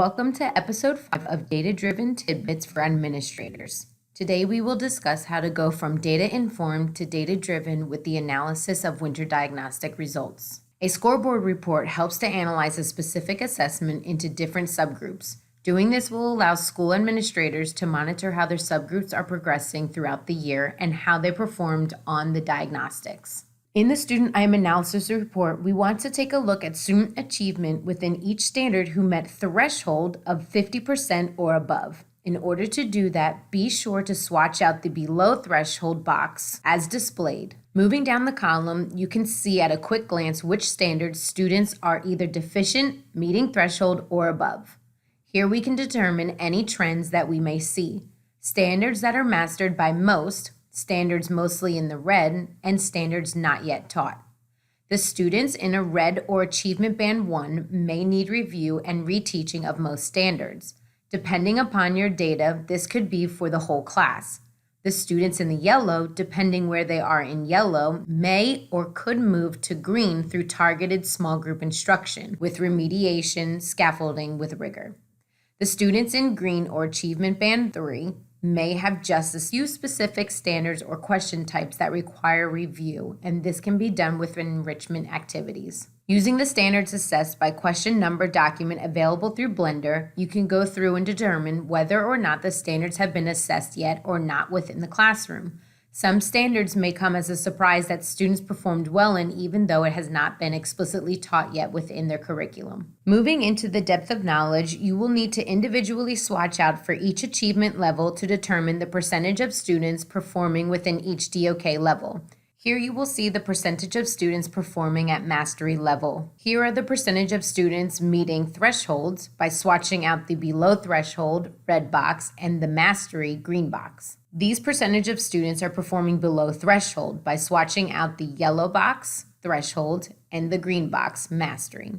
Welcome to episode 5 of Data-Driven Tidbits for Administrators. Today we will discuss how to go from data-informed to data-driven with the analysis of winter diagnostic results. A scoreboard report helps to analyze a specific assessment into different subgroups. Doing this will allow school administrators to monitor how their subgroups are progressing throughout the year and how they performed on the diagnostics. In the Student Item Analysis Report, we want to take a look at student achievement within each standard who met threshold of 50% or above. In order to do that, be sure to swatch out the below threshold box as displayed. Moving down the column, you can see at a quick glance which standards students are either deficient, meeting threshold, or above. Here we can determine any trends that we may see. Standards that are mastered by most, standards mostly in the red, and standards not yet taught. The students in a red or achievement band 1 may need review and reteaching of most standards. Depending upon your data, this could be for the whole class. The students in the yellow, depending where they are in yellow, may or could move to green through targeted small group instruction with remediation, scaffolding with rigor. The students in green or achievement band 3 may have just a few specific standards or question types that require review, and this can be done with enrichment activities. Using the standards assessed by question number document available through Blender, you can go through and determine whether or not the standards have been assessed yet or not within the classroom. Some standards may come as a surprise that students performed well in, even though it has not been explicitly taught yet within their curriculum. Moving into the depth of knowledge, you will need to individually swatch out for each achievement level to determine the percentage of students performing within each DOK level. Here you will see the percentage of students performing at mastery level. Here are the percentage of students meeting thresholds by swatching out the below threshold red box and the mastery green box. These percentage of students are performing below threshold by swatching out the yellow box, threshold, and the green box, mastery.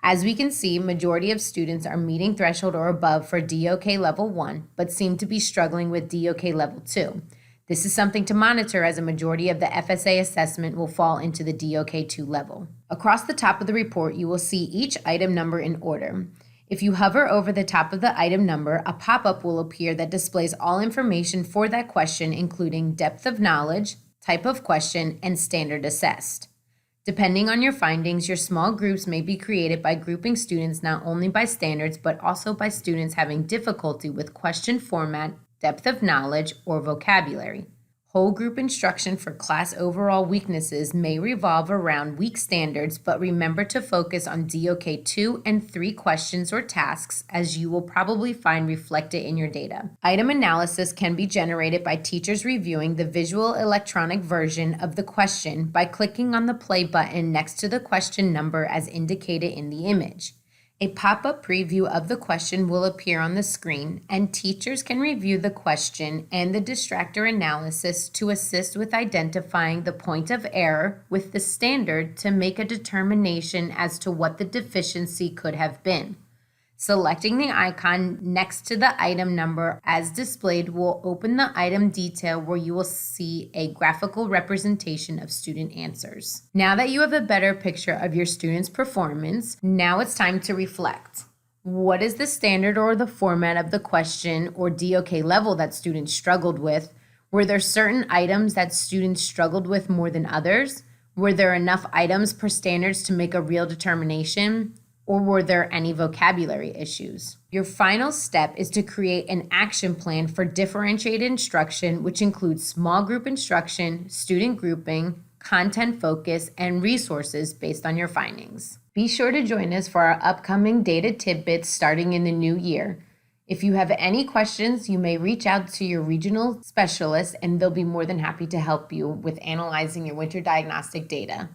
As we can see, majority of students are meeting threshold or above for DOK level 1, but seem to be struggling with DOK level 2. This is something to monitor as a majority of the FSA assessment will fall into the DOK 2 level. Across the top of the report, you will see each item number in order. If you hover over the top of the item number, a pop-up will appear that displays all information for that question, including depth of knowledge, type of question, and standard assessed. Depending on your findings, your small groups may be created by grouping students not only by standards, but also by students having difficulty with question format, depth of knowledge, or vocabulary. Whole group instruction for class overall weaknesses may revolve around weak standards, but remember to focus on DOK 2 and 3 questions or tasks, as you will probably find reflected in your data. Item analysis can be generated by teachers reviewing the visual electronic version of the question by clicking on the play button next to the question number as indicated in the image. A pop-up preview of the question will appear on the screen, and teachers can review the question and the distractor analysis to assist with identifying the point of error with the standard to make a determination as to what the deficiency could have been. Selecting the icon next to the item number as displayed will open the item detail where you will see a graphical representation of student answers. Now that you have a better picture of your students' performance, now it's time to reflect. What is the standard or the format of the question or DOK level that students struggled with? Were there certain items that students struggled with more than others? Were there enough items per standards to make a real determination? Or were there any vocabulary issues? Your final step is to create an action plan for differentiated instruction, which includes small group instruction, student grouping, content focus, and resources based on your findings. Be sure to join us for our upcoming data tidbits starting in the new year. If you have any questions, you may reach out to your regional specialist, and they'll be more than happy to help you with analyzing your winter diagnostic data.